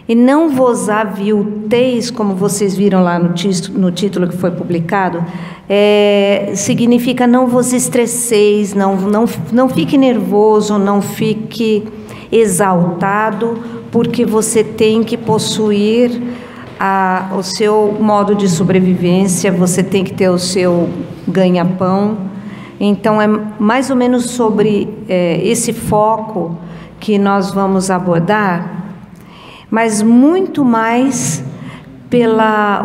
E não vos avilteis, como vocês viram lá no título que foi publicado, significa não vos estresseis, não fique nervoso, não fique exaltado, porque você tem que possuir o seu modo de sobrevivência, você tem que ter o seu ganha-pão. Então, é mais ou menos sobre esse foco que nós vamos abordar, mas muito mais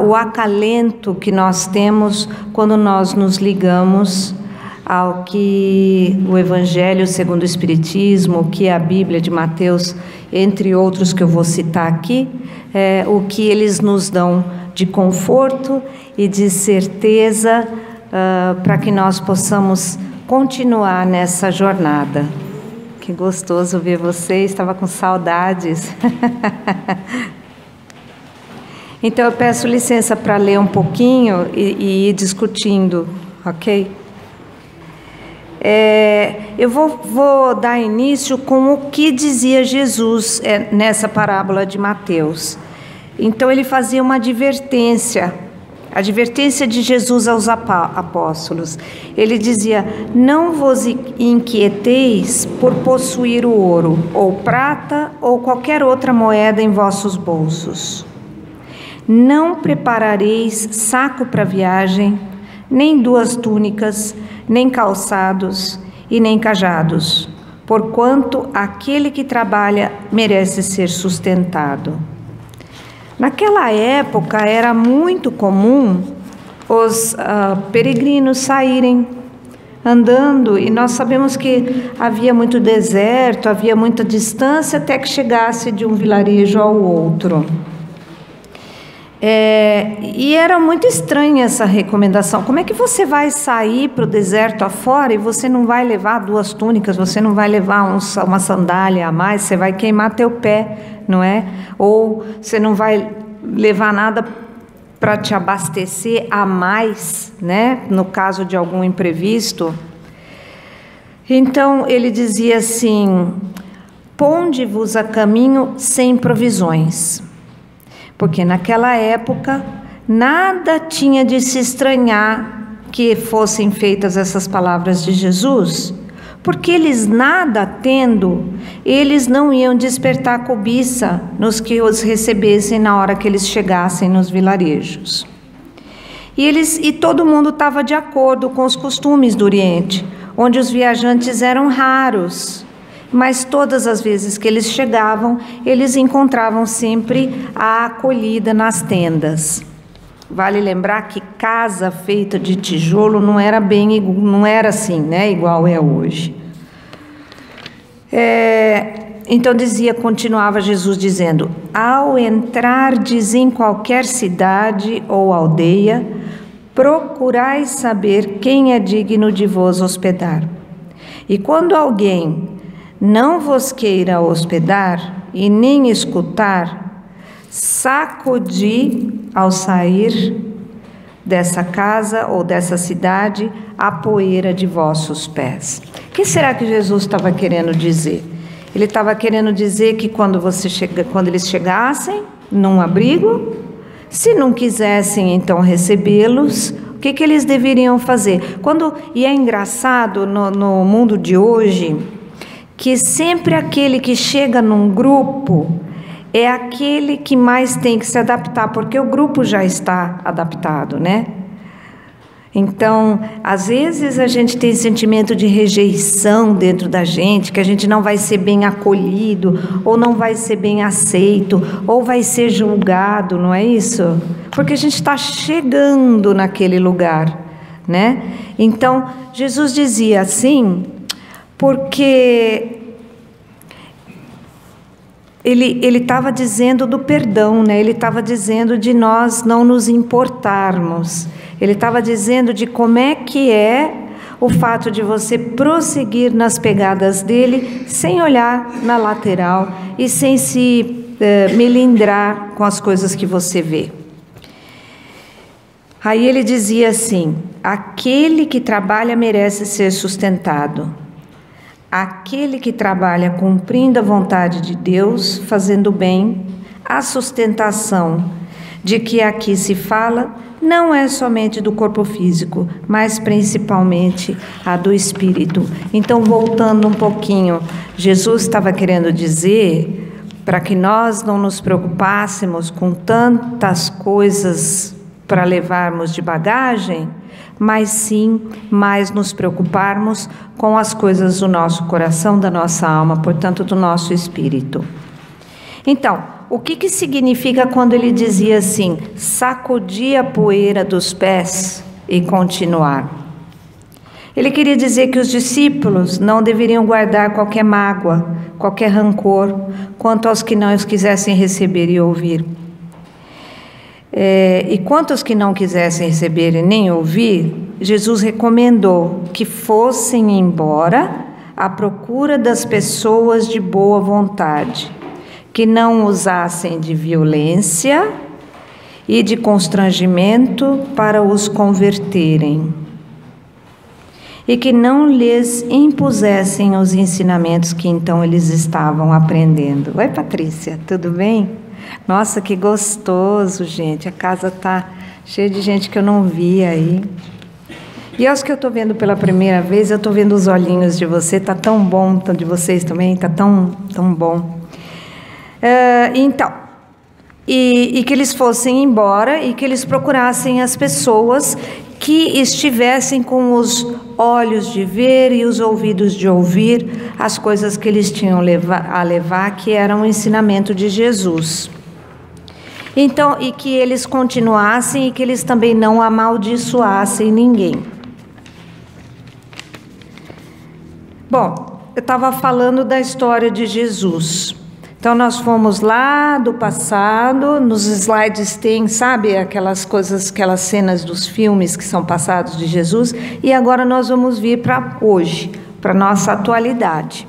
o acalento que nós temos quando nós nos ligamos ao que o Evangelho segundo o Espiritismo, que é a Bíblia de Mateus, entre outros que eu vou citar aqui, o que eles nos dão de conforto e de certeza para que nós possamos continuar nessa jornada. Que gostoso ver vocês, estava com saudades. Então eu peço licença para ler um pouquinho e ir discutindo, ok? Eu vou dar início com o que dizia Jesus nessa parábola de Mateus. Então ele fazia uma advertência de Jesus aos apóstolos. Ele dizia: não vos inquieteis por possuir o ouro, ou prata, ou qualquer outra moeda em vossos bolsos. Não preparareis saco para viagem, nem 2 túnicas, nem calçados e nem cajados, porquanto aquele que trabalha merece ser sustentado. Naquela época era muito comum os peregrinos saírem andando, e nós sabemos que havia muito deserto, havia muita distância até que chegasse de um vilarejo ao outro. E era muito estranha essa recomendação. Como é que você vai sair para o deserto afora e você não vai levar 2 túnicas, você não vai levar uma sandália a mais, você vai queimar teu pé, não é? Ou você não vai levar nada para te abastecer a mais, né? No caso de algum imprevisto. Então ele dizia assim: ponde-vos a caminho sem provisões. Porque naquela época nada tinha de se estranhar que fossem feitas essas palavras de Jesus, porque eles nada tendo, eles não iam despertar cobiça nos que os recebessem na hora que eles chegassem nos vilarejos. E todo mundo estava de acordo com os costumes do Oriente, onde os viajantes eram raros. Mas todas as vezes que eles chegavam, eles encontravam sempre a acolhida nas tendas. Vale lembrar que casa feita de tijolo não era assim, né, igual é hoje. Então continuava Jesus dizendo: ao entrardes em qualquer cidade ou aldeia, procurai saber quem é digno de vos hospedar. E quando alguém não vos queira hospedar e nem escutar, sacudi ao sair dessa casa ou dessa cidade a poeira de vossos pés. O que será que Jesus estava querendo dizer? Ele estava querendo dizer que quando eles chegassem num abrigo, se não quisessem então recebê-los, o que eles deveriam fazer? E é engraçado no mundo de hoje, que sempre aquele que chega num grupo é aquele que mais tem que se adaptar, porque o grupo já está adaptado, né? Então, às vezes a gente tem sentimento de rejeição dentro da gente, que a gente não vai ser bem acolhido, ou não vai ser bem aceito, ou vai ser julgado, não é isso? Porque a gente está chegando naquele lugar, né? Então, Jesus dizia assim, porque ele estava dizendo do perdão, né? Ele estava dizendo de nós não nos importarmos. Ele estava dizendo de como é que é o fato de você prosseguir nas pegadas dele sem olhar na lateral e sem se melindrar com as coisas que você vê. Aí ele dizia assim: aquele que trabalha merece ser sustentado. Aquele que trabalha cumprindo a vontade de Deus, fazendo bem, a sustentação de que aqui se fala não é somente do corpo físico, mas principalmente a do espírito. Então, voltando um pouquinho, Jesus estava querendo dizer para que nós não nos preocupássemos com tantas coisas para levarmos de bagagem, mas sim mais nos preocuparmos com as coisas do nosso coração, da nossa alma, portanto, do nosso espírito. Então, o que significa quando ele dizia assim, sacudir a poeira dos pés e continuar? Ele queria dizer que os discípulos não deveriam guardar qualquer mágoa, qualquer rancor, quanto aos que não os quisessem receber e ouvir. E quanto aos que não quisessem receber e nem ouvir, Jesus recomendou que fossem embora à procura das pessoas de boa vontade, que não usassem de violência e de constrangimento para os converterem, e que não lhes impusessem os ensinamentos que então eles estavam aprendendo. Oi, Patrícia, tudo bem? Nossa, que gostoso, gente, a casa está cheia de gente que eu não vi aí. E aos que eu estou vendo pela primeira vez, eu estou vendo os olhinhos de você, está tão bom, de vocês também, está tão bom. Então, e que eles fossem embora e que eles procurassem as pessoas que estivessem com os olhos de ver e os ouvidos de ouvir as coisas que eles tinham a levar, que eram o ensinamento de Jesus. Então, e que eles continuassem e que eles também não amaldiçoassem ninguém. Bom, eu estava falando da história de Jesus. Então, nós fomos lá do passado, nos slides tem, sabe, aquelas coisas, aquelas cenas dos filmes que são passados de Jesus, e agora nós vamos vir para hoje, para a nossa atualidade.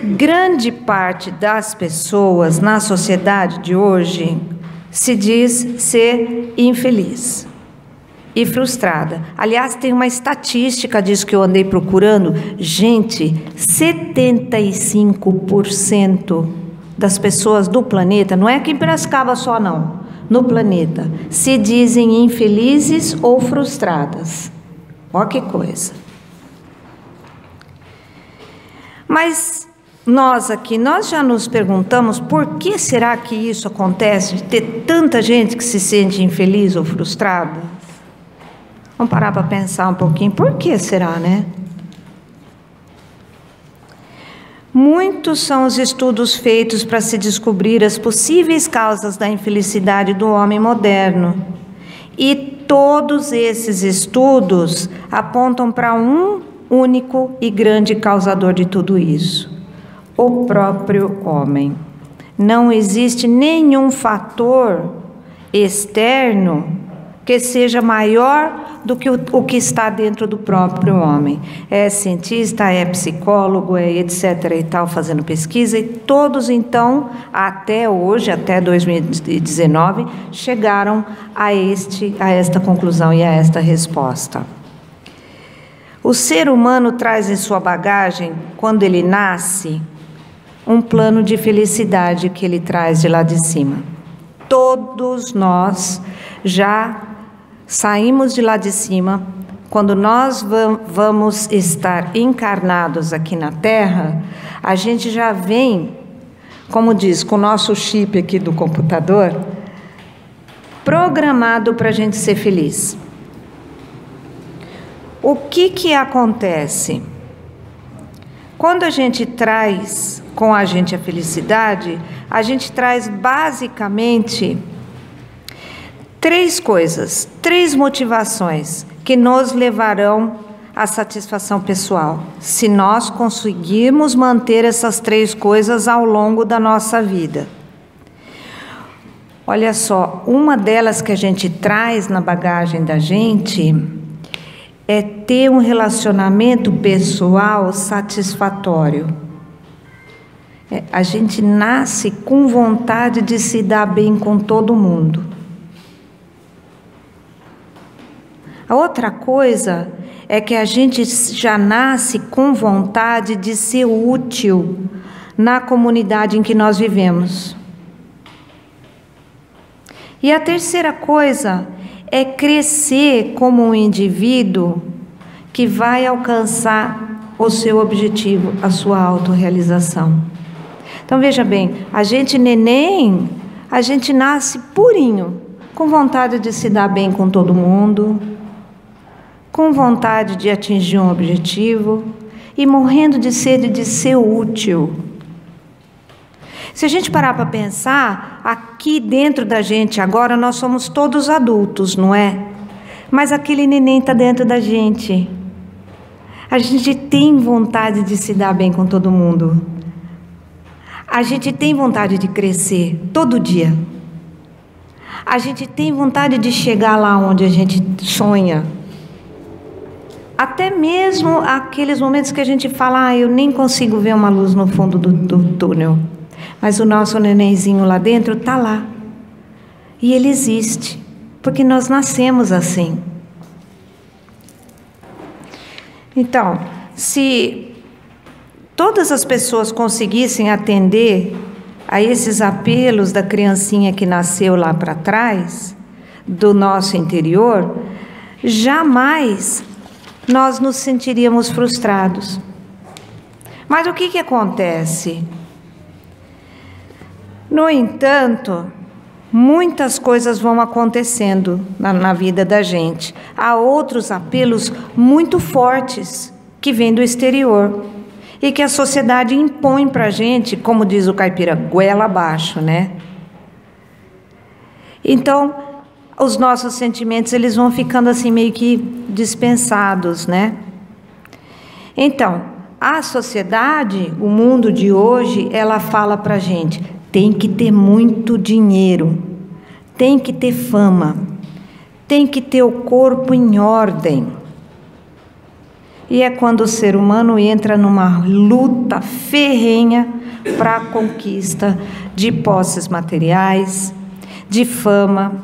Grande parte das pessoas na sociedade de hoje se diz ser infeliz e frustrada. Aliás, tem uma estatística disso que eu andei procurando. Gente, 75% das pessoas do planeta, não é aqui em Piracicaba só não, no planeta, se dizem infelizes ou frustradas. Olha que coisa. Mas nós aqui, nós já nos perguntamos por que será que isso acontece, de ter tanta gente que se sente infeliz ou frustrada? Vamos parar para pensar um pouquinho, por que será, né? Muitos são os estudos feitos para se descobrir as possíveis causas da infelicidade do homem moderno. E todos esses estudos apontam para um único e grande causador de tudo isso: o próprio homem. Não existe nenhum fator externo que seja maior do que o que está dentro do próprio homem. É cientista, é psicólogo, é etc. e tal, fazendo pesquisa, e todos então, até hoje, até 2019, chegaram a esta conclusão e a esta resposta. O ser humano traz em sua bagagem, quando ele nasce, um plano de felicidade que ele traz de lá de cima. Todos nós já saímos de lá de cima, quando nós vamos estar encarnados aqui na Terra, a gente já vem, como diz, com o nosso chip aqui do computador, programado para a gente ser feliz. O que acontece? Quando a gente traz com a gente a felicidade, a gente traz basicamente três coisas, três motivações que nos levarão à satisfação pessoal, se nós conseguirmos manter essas três coisas ao longo da nossa vida. Olha só, uma delas que a gente traz na bagagem da gente é ter um relacionamento pessoal satisfatório. A gente nasce com vontade de se dar bem com todo mundo. A outra coisa é que a gente já nasce com vontade de ser útil na comunidade em que nós vivemos. E a terceira coisa é crescer como um indivíduo que vai alcançar o seu objetivo, a sua autorrealização. Então veja bem, a gente neném, a gente nasce purinho, com vontade de se dar bem com todo mundo, com vontade de atingir um objetivo e morrendo de sede de ser útil. Se a gente parar para pensar, aqui dentro da gente agora nós somos todos adultos, não é? Mas aquele neném está dentro da gente. A gente tem vontade de se dar bem com todo mundo. A gente tem vontade de crescer todo dia. A gente tem vontade de chegar lá onde a gente sonha. Até mesmo aqueles momentos que a gente fala, eu nem consigo ver uma luz no fundo do túnel. Mas o nosso nenenzinho lá dentro está lá. E ele existe, porque nós nascemos assim. Então, se todas as pessoas conseguissem atender a esses apelos da criancinha que nasceu lá para trás, do nosso interior, jamais nós nos sentiríamos frustrados. Mas o que acontece? No entanto, muitas coisas vão acontecendo na vida da gente. Há outros apelos muito fortes que vêm do exterior e que a sociedade impõe para a gente, como diz o caipira, goela abaixo, né? Então, os nossos sentimentos, eles vão ficando assim meio que dispensados, né? Então, a sociedade, o mundo de hoje, ela fala para a gente, tem que ter muito dinheiro, tem que ter fama, tem que ter o corpo em ordem. E é quando o ser humano entra numa luta ferrenha para a conquista de posses materiais, de fama,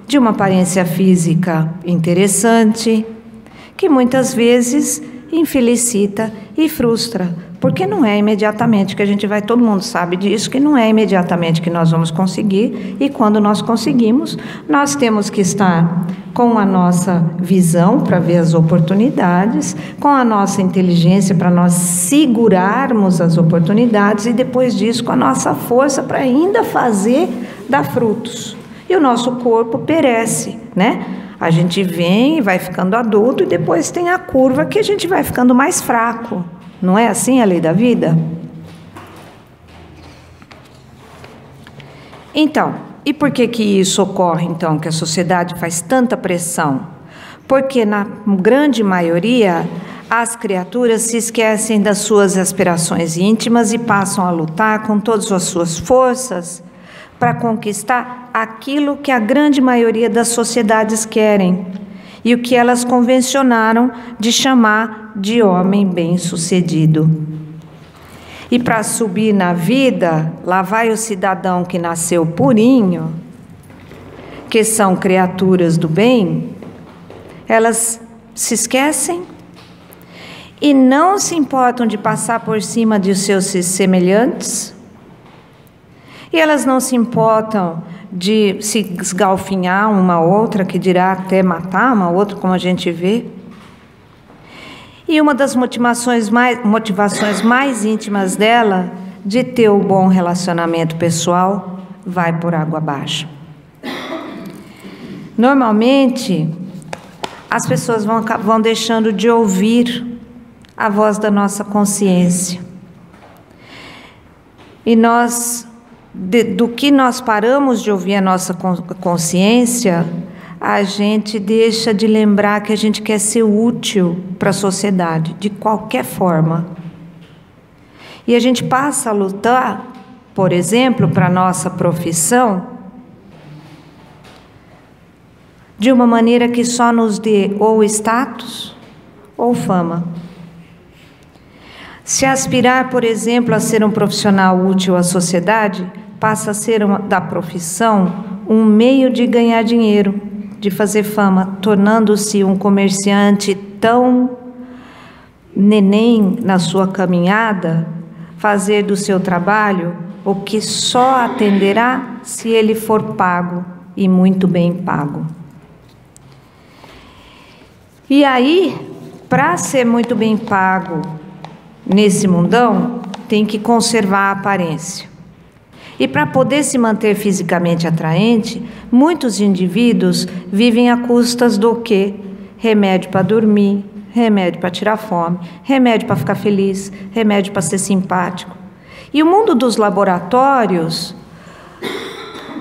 de uma aparência física interessante, que muitas vezes infelicita e frustra, porque não é imediatamente que a gente vai, todo mundo sabe disso, que não é imediatamente que nós vamos conseguir, e quando nós conseguimos, nós temos que estar com a nossa visão para ver as oportunidades, com a nossa inteligência para nós segurarmos as oportunidades, e depois disso com a nossa força para ainda fazer dar frutos. E o nosso corpo perece, né? A gente vem e vai ficando adulto e depois tem a curva que a gente vai ficando mais fraco. Não é assim a lei da vida? Então, e por que isso ocorre, então, que a sociedade faz tanta pressão? Porque, na grande maioria, as criaturas se esquecem das suas aspirações íntimas e passam a lutar com todas as suas forças para conquistar aquilo que a grande maioria das sociedades querem e o que elas convencionaram de chamar de homem bem-sucedido. E para subir na vida, lá vai o cidadão que nasceu purinho, que são criaturas do bem, elas se esquecem e não se importam de passar por cima de seus semelhantes, e elas não se importam de se esgalfinhar uma outra, que dirá até matar uma outra, como a gente vê. E uma das motivações mais íntimas dela, de ter um bom relacionamento pessoal, vai por água abaixo. Normalmente, as pessoas vão deixando de ouvir a voz da nossa consciência. E nós, do que nós paramos de ouvir a nossa consciência, a gente deixa de lembrar que a gente quer ser útil para a sociedade, de qualquer forma. E a gente passa a lutar, por exemplo, para a nossa profissão, de uma maneira que só nos dê ou status ou fama. Se aspirar, por exemplo, a ser um profissional útil à sociedade, passa a ser da profissão um meio de ganhar dinheiro, de fazer fama, tornando-se um comerciante tão neném na sua caminhada, fazer do seu trabalho o que só atenderá se ele for pago e muito bem pago. E aí, para ser muito bem pago nesse mundão, tem que conservar a aparência. E para poder se manter fisicamente atraente, muitos indivíduos vivem a custas do quê? Remédio para dormir, remédio para tirar fome, remédio para ficar feliz, remédio para ser simpático. E o mundo dos laboratórios,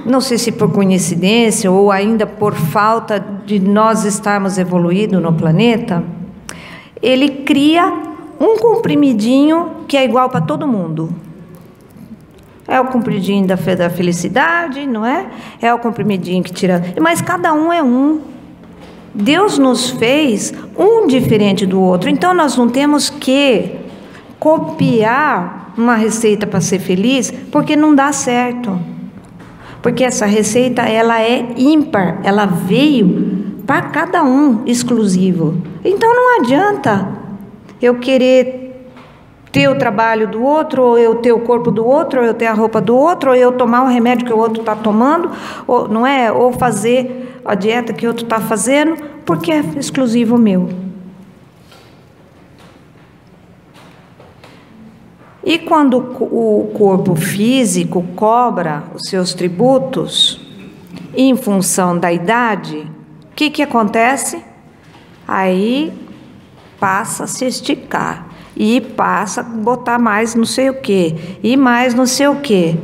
não sei se por coincidência ou ainda por falta de nós estarmos evoluídos no planeta, ele cria um comprimidinho que é igual para todo mundo. É o comprimidinho da felicidade, não é? É o comprimidinho que tira... Mas cada um é um. Deus nos fez um diferente do outro. Então, nós não temos que copiar uma receita para ser feliz, porque não dá certo. Porque essa receita, ela é ímpar. Ela veio para cada um, exclusivo. Então, não adianta eu querer ter o trabalho do outro, ou eu ter o corpo do outro, ou eu ter a roupa do outro, ou eu tomar o remédio que o outro está tomando, ou, não é? Ou fazer a dieta que o outro está fazendo, porque é exclusivo meu. E quando o corpo físico cobra os seus tributos, em função da idade, o que acontece? Aí passa a se esticar. E passa a botar mais não sei o quê, e mais não sei o quê.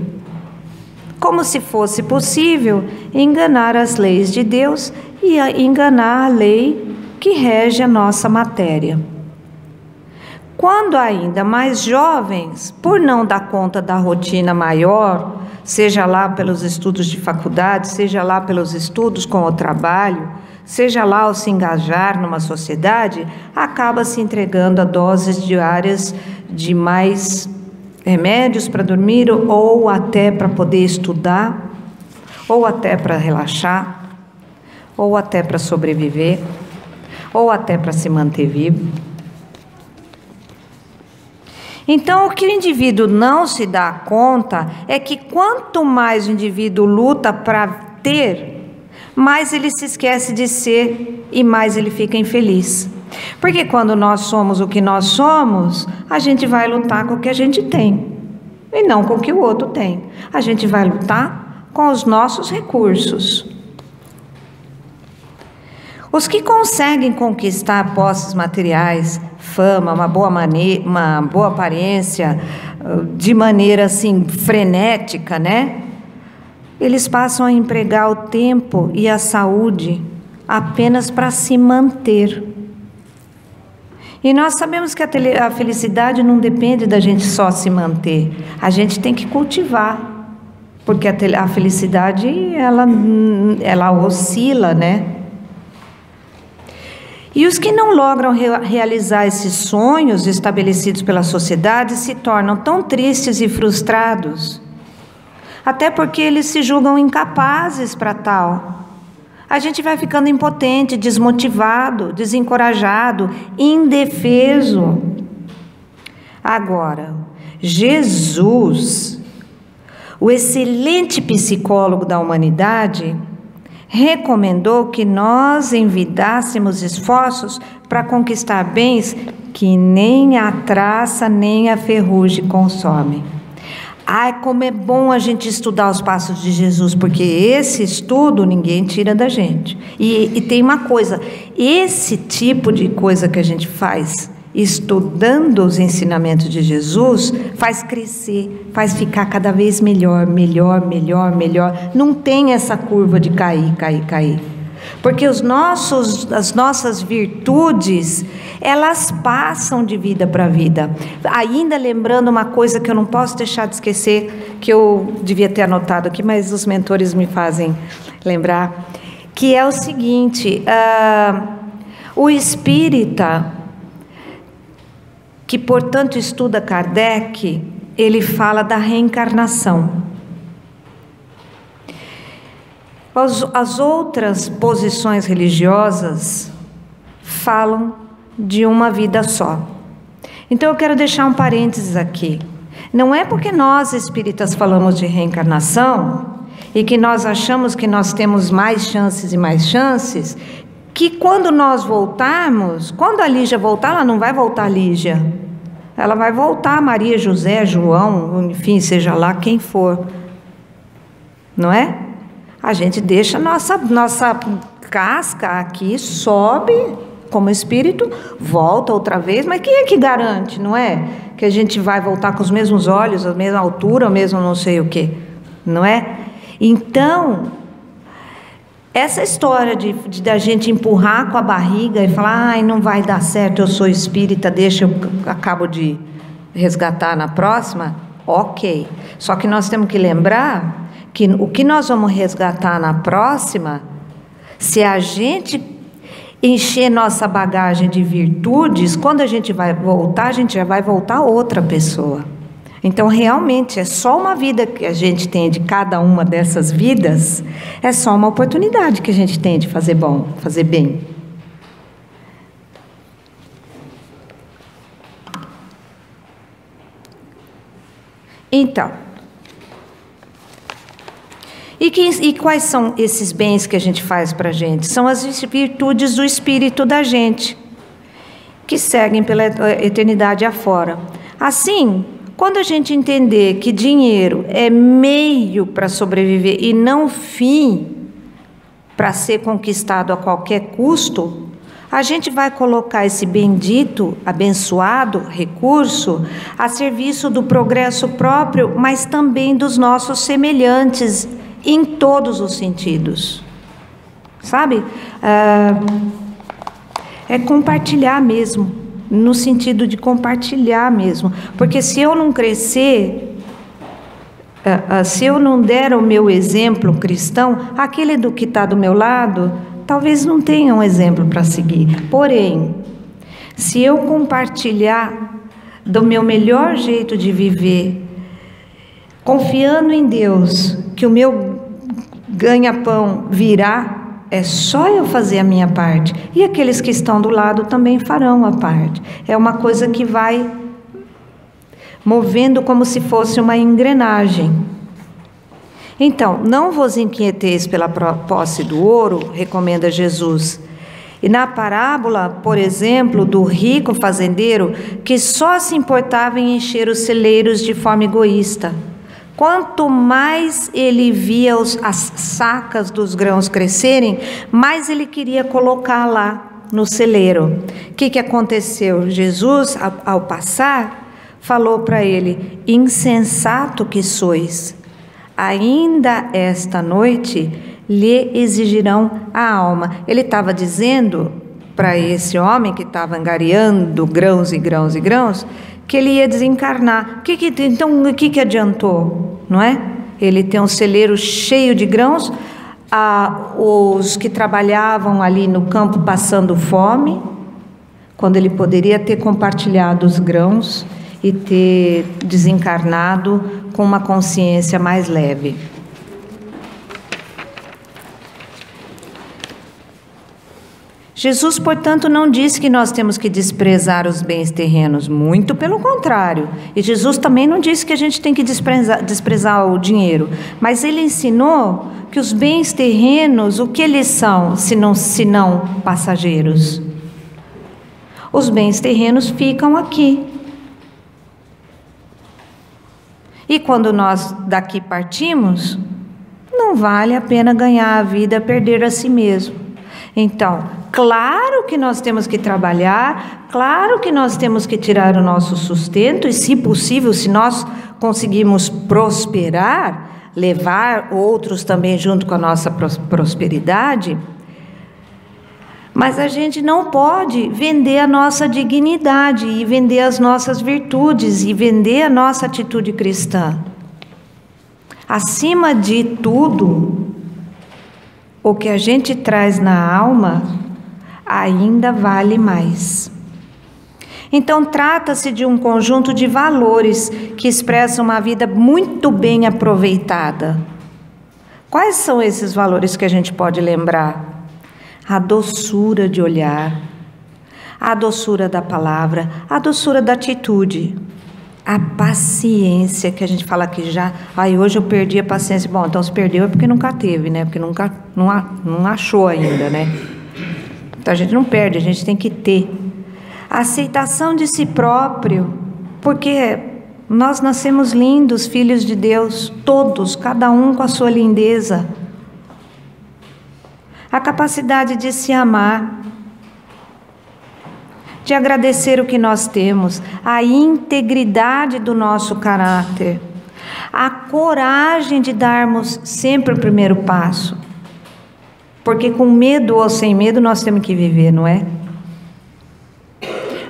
Como se fosse possível enganar as leis de Deus e enganar a lei que rege a nossa matéria. Quando ainda mais jovens, por não dar conta da rotina maior, seja lá pelos estudos de faculdade, seja lá pelos estudos com o trabalho, seja lá ao se engajar numa sociedade, acaba se entregando a doses diárias de mais remédios para dormir, ou até para poder estudar, ou até para relaxar, ou até para sobreviver, ou até para se manter vivo. Então, o que o indivíduo não se dá conta é que quanto mais o indivíduo luta para ter, mais ele se esquece de ser e mais ele fica infeliz. Porque quando nós somos o que nós somos, a gente vai lutar com o que a gente tem e não com o que o outro tem. A gente vai lutar com os nossos recursos. Os que conseguem conquistar posses materiais, fama, uma boa aparência, de maneira assim frenética, né? Eles passam a empregar o tempo e a saúde apenas para se manter. E nós sabemos que a felicidade não depende da gente só se manter. A gente tem que cultivar, porque a felicidade, ela oscila, né? E os que não logram realizar esses sonhos estabelecidos pela sociedade se tornam tão tristes e frustrados, até porque eles se julgam incapazes para tal. A gente vai ficando impotente, desmotivado, desencorajado, indefeso. Agora, Jesus, o excelente psicólogo da humanidade, recomendou que nós envidássemos esforços para conquistar bens que nem a traça nem a ferrugem consomem. Ai, como é bom a gente estudar os passos de Jesus, porque esse estudo ninguém tira da gente. E tem uma coisa, esse tipo de coisa que a gente faz, estudando os ensinamentos de Jesus, faz crescer, faz ficar cada vez melhor. Não tem essa curva de cair. Porque as nossas virtudes, elas passam de vida para vida. Ainda lembrando uma coisa que eu não posso deixar de esquecer, que eu devia ter anotado aqui, mas os mentores me fazem lembrar, que é o seguinte, o espírita, que portanto estuda Kardec, ele fala da reencarnação. As outras posições religiosas falam de uma vida só. Então eu quero deixar um parênteses aqui. Não é porque nós espíritas falamos de reencarnação e que nós achamos que nós temos mais chances e mais chances, que quando nós voltarmos, quando a Lígia voltar, ela não vai voltar Lígia, ela vai voltar Maria, José, João, enfim, seja lá quem for, não é? A gente deixa nossa casca aqui, sobe como espírito, volta outra vez, mas quem é que garante, não é? Que a gente vai voltar com os mesmos olhos, a mesma altura, o mesmo não sei o quê, não é? Então, essa história da gente empurrar com a barriga e falar, ai, não vai dar certo, eu sou espírita, deixa, eu acabo de resgatar na próxima, ok. Só que nós temos que lembrar que o que nós vamos resgatar na próxima, se a gente encher nossa bagagem de virtudes, quando a gente vai voltar, a gente já vai voltar outra pessoa. Então, realmente, é só uma vida que a gente tem de cada uma dessas vidas, é só uma oportunidade que a gente tem de fazer bom, fazer bem. Então, e quais são esses bens que a gente faz para a gente? São as virtudes do espírito da gente, que seguem pela eternidade afora. Assim, quando a gente entender que dinheiro é meio para sobreviver e não fim para ser conquistado a qualquer custo, a gente vai colocar esse bendito, abençoado recurso a serviço do progresso próprio, mas também dos nossos semelhantes, em todos os sentidos. Sabe? É compartilhar mesmo, no sentido de compartilhar mesmo. Porque se eu não crescer, se eu não der o meu exemplo cristão, aquele do que está do meu lado, talvez não tenha um exemplo para seguir. Porém, se eu compartilhar do meu melhor jeito de viver, confiando em Deus, que o meu ganha-pão virá, é só eu fazer a minha parte. E aqueles que estão do lado também farão a parte. É uma coisa que vai movendo como se fosse uma engrenagem. Então, não vos inquieteis pela posse do ouro, recomenda Jesus. E na parábola, por exemplo, do rico fazendeiro, que só se importava em encher os celeiros de forma egoísta. Quanto mais ele via as sacas dos grãos crescerem, mais ele queria colocar lá no celeiro. O que aconteceu? Jesus, ao passar, falou para ele: insensato que sois, ainda esta noite lhe exigirão a alma. Ele estava dizendo para esse homem que estava angariando grãos e grãos e grãos, que ele ia desencarnar. Então, o que adiantou? Não é? Ele tem um celeiro cheio de grãos, os que trabalhavam ali no campo passando fome, quando ele poderia ter compartilhado os grãos e ter desencarnado com uma consciência mais leve. Jesus, portanto, não disse que nós temos que desprezar os bens terrenos, muito pelo contrário. E Jesus também não disse que a gente tem que desprezar o dinheiro, mas ele ensinou que os bens terrenos, o que eles são, se não passageiros? Os bens terrenos ficam aqui. E quando nós daqui partimos, não vale a pena ganhar a vida, perder a si mesmo. Então, claro que nós temos que trabalhar, claro que nós temos que tirar o nosso sustento e, se possível, se nós conseguirmos prosperar, levar outros também junto com a nossa prosperidade, mas a gente não pode vender a nossa dignidade e vender as nossas virtudes e vender a nossa atitude cristã. Acima de tudo, o que a gente traz na alma ainda vale mais. Então, trata-se de um conjunto de valores que expressam uma vida muito bem aproveitada. Quais são esses valores que a gente pode lembrar? A doçura de olhar, a doçura da palavra, a doçura da atitude. A paciência, que a gente fala que já, hoje eu perdi a paciência. Bom, então se perdeu é porque nunca teve, né? Porque nunca, não achou ainda, né? Então a gente não perde, a gente tem que ter. A aceitação de si próprio, porque nós nascemos lindos, filhos de Deus, todos, cada um com a sua lindeza. A capacidade de se amar, de agradecer o que nós temos, a integridade do nosso caráter, a coragem de darmos sempre o primeiro passo, porque com medo ou sem medo nós temos que viver, não é?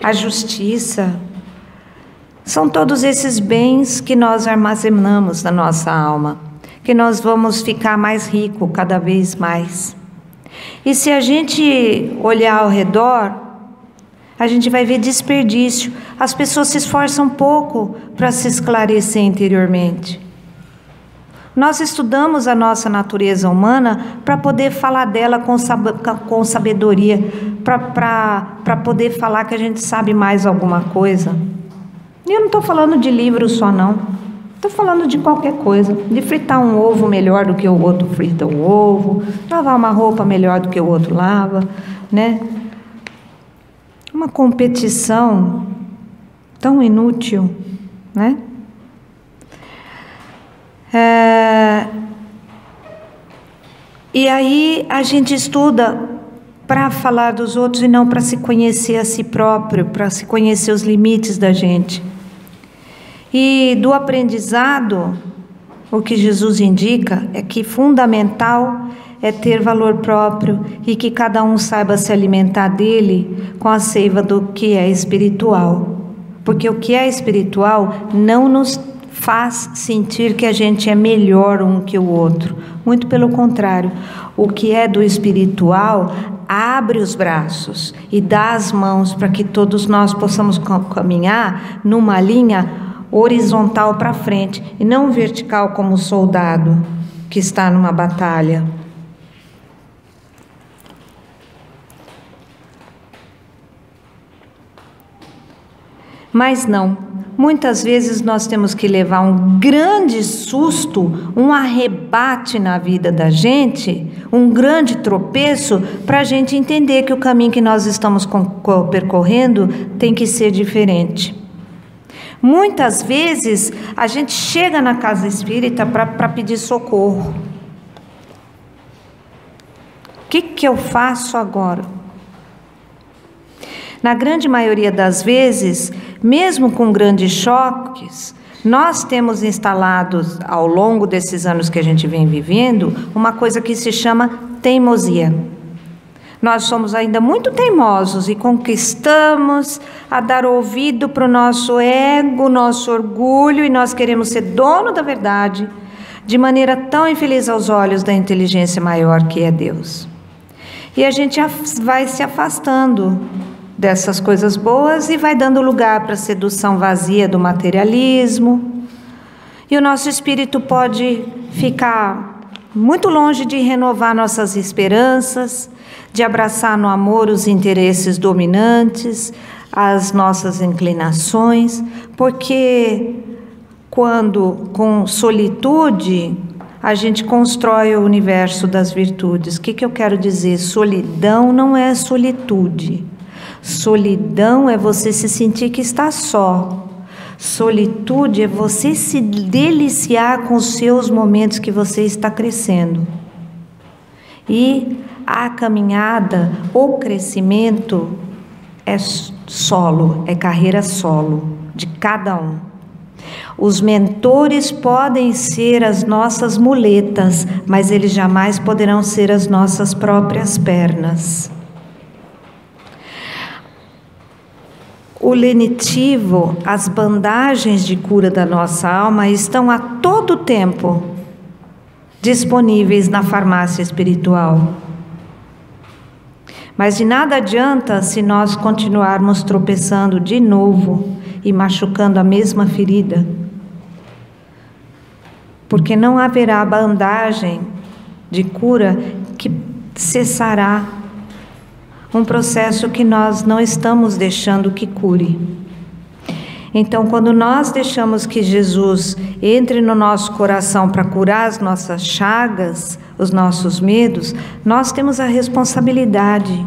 A justiça, são todos esses bens que nós armazenamos na nossa alma, que nós vamos ficar mais ricos cada vez mais. E se a gente olhar ao redor, a gente vai ver desperdício. As pessoas se esforçam pouco para se esclarecer interiormente. Nós estudamos a nossa natureza humana para poder falar dela com sabedoria, para poder falar que a gente sabe mais alguma coisa. E eu não estou falando de livro só, não. Estou falando de qualquer coisa. De fritar um ovo melhor do que o outro frita o ovo, lavar uma roupa melhor do que o outro lava, né? Uma competição tão inútil, né? E aí a gente estuda para falar dos outros e não para se conhecer a si próprio, para se conhecer os limites da gente. E do aprendizado, o que Jesus indica é que fundamental é ter valor próprio e que cada um saiba se alimentar dele com a seiva do que é espiritual. Porque o que é espiritual não nos faz sentir que a gente é melhor um que o outro. Muito pelo contrário, o que é do espiritual abre os braços e dá as mãos para que todos nós possamos caminhar numa linha horizontal para frente e não vertical como o soldado que está numa batalha. Mas não, muitas vezes nós temos que levar um grande susto, um arrebate na vida da gente, um grande tropeço, para a gente entender que o caminho que nós estamos percorrendo tem que ser diferente. Muitas vezes a gente chega na casa espírita para pedir socorro. O que eu faço agora? Na grande maioria das vezes, mesmo com grandes choques, nós temos instalados ao longo desses anos que a gente vem vivendo uma coisa que se chama teimosia. Nós somos ainda muito teimosos e conquistamos a dar ouvido para o nosso ego, nosso orgulho, e nós queremos ser dono da verdade, de maneira tão infeliz aos olhos da inteligência maior que é Deus. E a gente vai se afastando dessas coisas boas e vai dando lugar para a sedução vazia do materialismo. E o nosso espírito pode ficar muito longe de renovar nossas esperanças, de abraçar no amor os interesses dominantes, as nossas inclinações, porque quando com solitude a gente constrói o universo das virtudes. O que eu quero dizer? Solidão não é solitude. Solidão é você se sentir que está só. Solitude é você se deliciar com os seus momentos que você está crescendo. E a caminhada, o crescimento é solo, é carreira solo de cada um. Os mentores podem ser as nossas muletas, mas eles jamais poderão ser as nossas próprias pernas. O lenitivo, as bandagens de cura da nossa alma estão a todo tempo disponíveis na farmácia espiritual. Mas de nada adianta se nós continuarmos tropeçando de novo e machucando a mesma ferida, porque não haverá bandagem de cura que cessará um processo que nós não estamos deixando que cure. Então, quando nós deixamos que Jesus entre no nosso coração para curar as nossas chagas, os nossos medos, nós temos a responsabilidade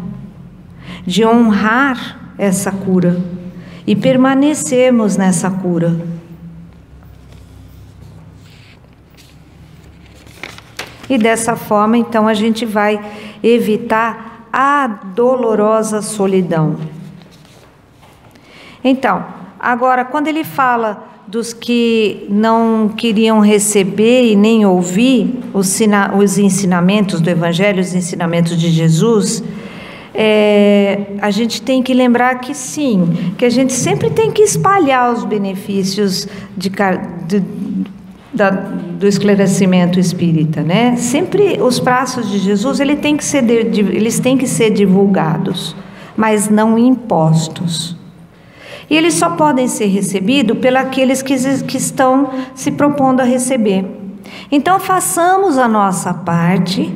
de honrar essa cura e permanecermos nessa cura. E dessa forma, então, a gente vai evitar a dolorosa solidão. Então, agora, quando ele fala dos que não queriam receber e nem ouvir os ensinamentos do Evangelho, os ensinamentos de Jesus, a gente tem que lembrar que sim, que a gente sempre tem que espalhar os benefícios do esclarecimento espírita, né? Sempre os passos de Jesus, eles têm que ser divulgados, mas não impostos. E eles só podem ser recebidos pelos que estão se propondo a receber. Então, façamos a nossa parte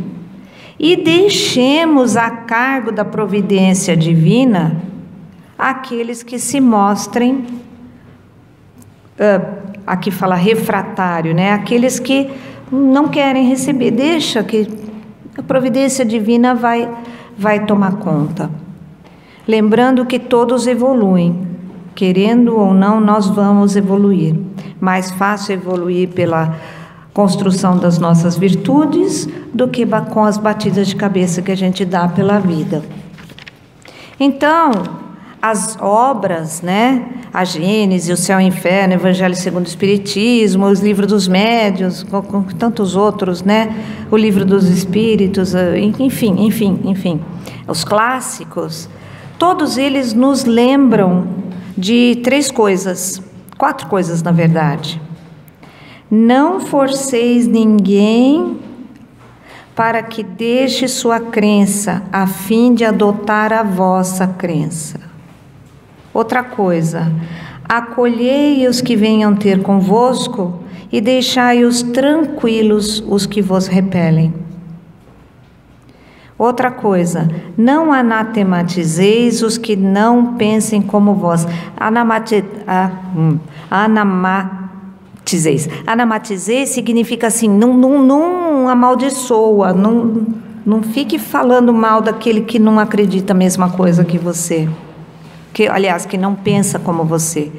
e deixemos a cargo da providência divina aqueles que se mostrem, aqui fala refratário, né? Aqueles que não querem receber. Deixa que a providência divina vai tomar conta. Lembrando que todos evoluem. Querendo ou não, nós vamos evoluir. Mais fácil evoluir pela construção das nossas virtudes do que com as batidas de cabeça que a gente dá pela vida. Então, as obras, né? A Gênese, o Céu e o Inferno, Evangelho segundo o Espiritismo, os livros dos médiuns, com tantos outros, né? O livro dos Espíritos, enfim, os clássicos, todos eles nos lembram de 4 coisas, na verdade. Não forceis ninguém para que deixe sua crença, a fim de adotar a vossa crença. Outra coisa, acolhei os que venham ter convosco e deixai-os tranquilos os que vos repelem. Outra coisa, não anatematizeis os que não pensem como vós. Anatematizeis significa assim, não amaldiçoa, não fique falando mal daquele que não acredita a mesma coisa que você, que não pensa como você.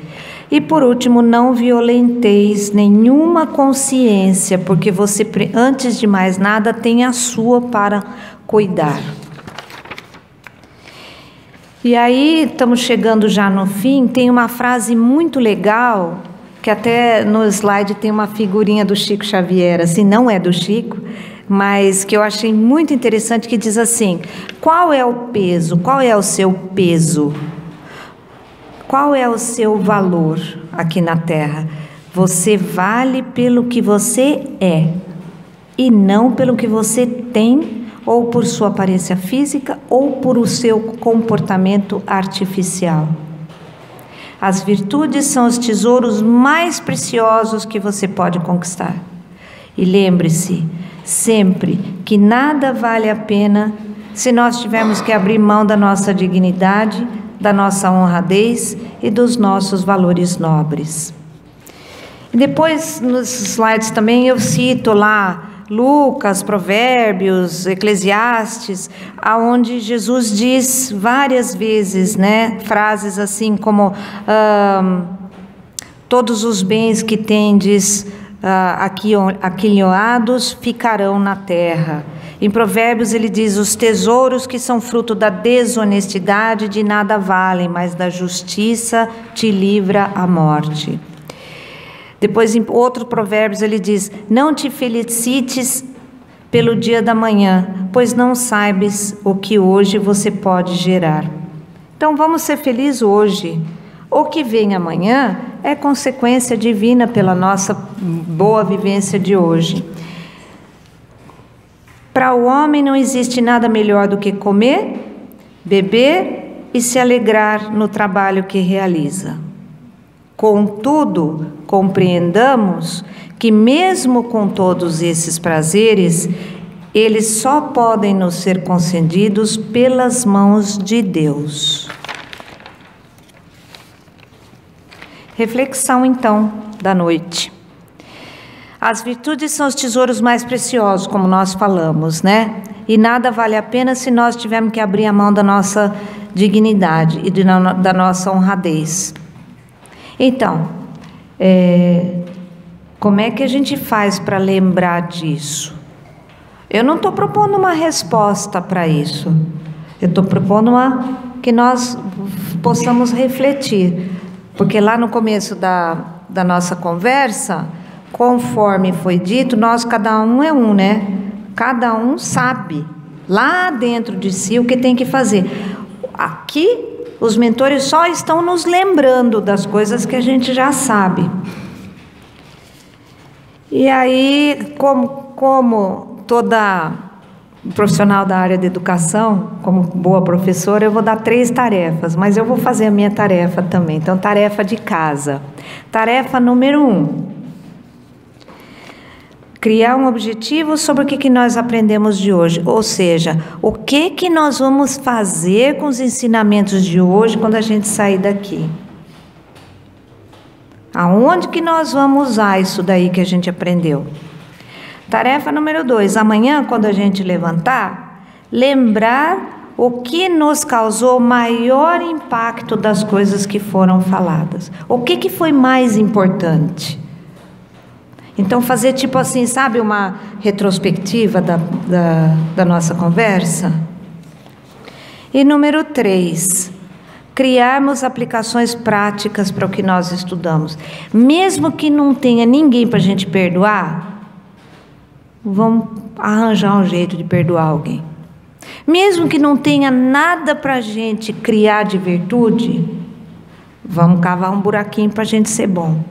E por último, não violenteis nenhuma consciência, porque você, antes de mais nada, tem a sua para cuidar. E aí, estamos chegando já no fim, tem uma frase muito legal, que até no slide tem uma figurinha do Chico Xavier, assim, não é do Chico, mas que eu achei muito interessante, que diz assim: qual é o peso, qual é o seu peso? Qual é o seu valor aqui na Terra? Você vale pelo que você é, e não pelo que você tem, ou por sua aparência física, ou por o seu comportamento artificial. As virtudes são os tesouros mais preciosos que você pode conquistar. E lembre-se sempre que nada vale a pena se nós tivermos que abrir mão da nossa dignidade, da nossa honradez e dos nossos valores nobres. E depois, nos slides também, eu cito lá Lucas, Provérbios, Eclesiastes, aonde Jesus diz várias vezes, né, frases assim como todos os bens que tendes aquilhoados ficarão na terra. Em Provérbios ele diz: os tesouros que são fruto da desonestidade de nada valem, mas da justiça te livra a morte. Depois, em outro Provérbios, ele diz: não te felicites pelo dia da manhã, pois não sabes o que hoje você pode gerar. Então, vamos ser felizes hoje. O que vem amanhã é consequência divina pela nossa boa vivência de hoje. Para o homem não existe nada melhor do que comer, beber e se alegrar no trabalho que realiza. Contudo, compreendamos que mesmo com todos esses prazeres, eles só podem nos ser concedidos pelas mãos de Deus. Reflexão, então, da noite. As virtudes são os tesouros mais preciosos, como nós falamos, né? E nada vale a pena se nós tivermos que abrir a mão da nossa dignidade e da nossa honradez. Então, como é que a gente faz para lembrar disso? Eu não estou propondo uma resposta para isso. Eu estou propondo que nós possamos refletir. Porque lá no começo da nossa conversa, conforme foi dito, nós, cada um é um, né? Cada um sabe, lá dentro de si, o que tem que fazer. Aqui, os mentores só estão nos lembrando das coisas que a gente já sabe. E aí, como toda profissional da área de educação, como boa professora, eu vou dar 3 tarefas, mas eu vou fazer a minha tarefa também. Então, tarefa de casa. Tarefa número 1. Criar um objetivo sobre o que nós aprendemos de hoje. Ou seja, o que nós vamos fazer com os ensinamentos de hoje quando a gente sair daqui. Aonde que nós vamos usar isso daí que a gente aprendeu? Tarefa número 2, amanhã, quando a gente levantar, lembrar o que nos causou maior impacto das coisas que foram faladas. O que foi mais importante? Então, fazer tipo assim, sabe, uma retrospectiva da nossa conversa. E número 3, criarmos aplicações práticas para o que nós estudamos. Mesmo que não tenha ninguém para a gente perdoar, vamos arranjar um jeito de perdoar alguém. Mesmo que não tenha nada para a gente criar de virtude, vamos cavar um buraquinho para a gente ser bom.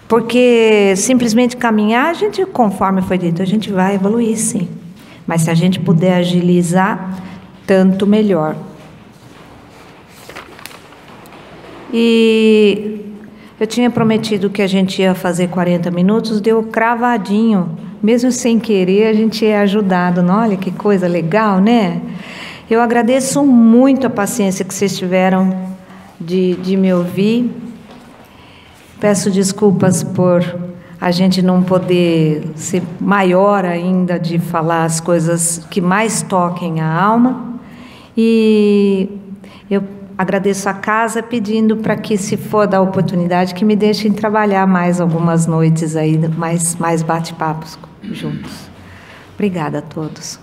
Porque simplesmente caminhar, a gente, conforme foi dito, a gente vai evoluir, sim. Mas se a gente puder agilizar, tanto melhor. E eu tinha prometido que a gente ia fazer 40 minutos, deu cravadinho. Mesmo sem querer, a gente é ajudado. Olha que coisa legal, né? Eu agradeço muito a paciência que vocês tiveram de me ouvir. Peço desculpas por a gente não poder ser maior ainda de falar as coisas que mais toquem a alma. E eu agradeço a casa pedindo para que, se for da oportunidade, que me deixem trabalhar mais algumas noites aí, mais bate-papos juntos. Obrigada a todos.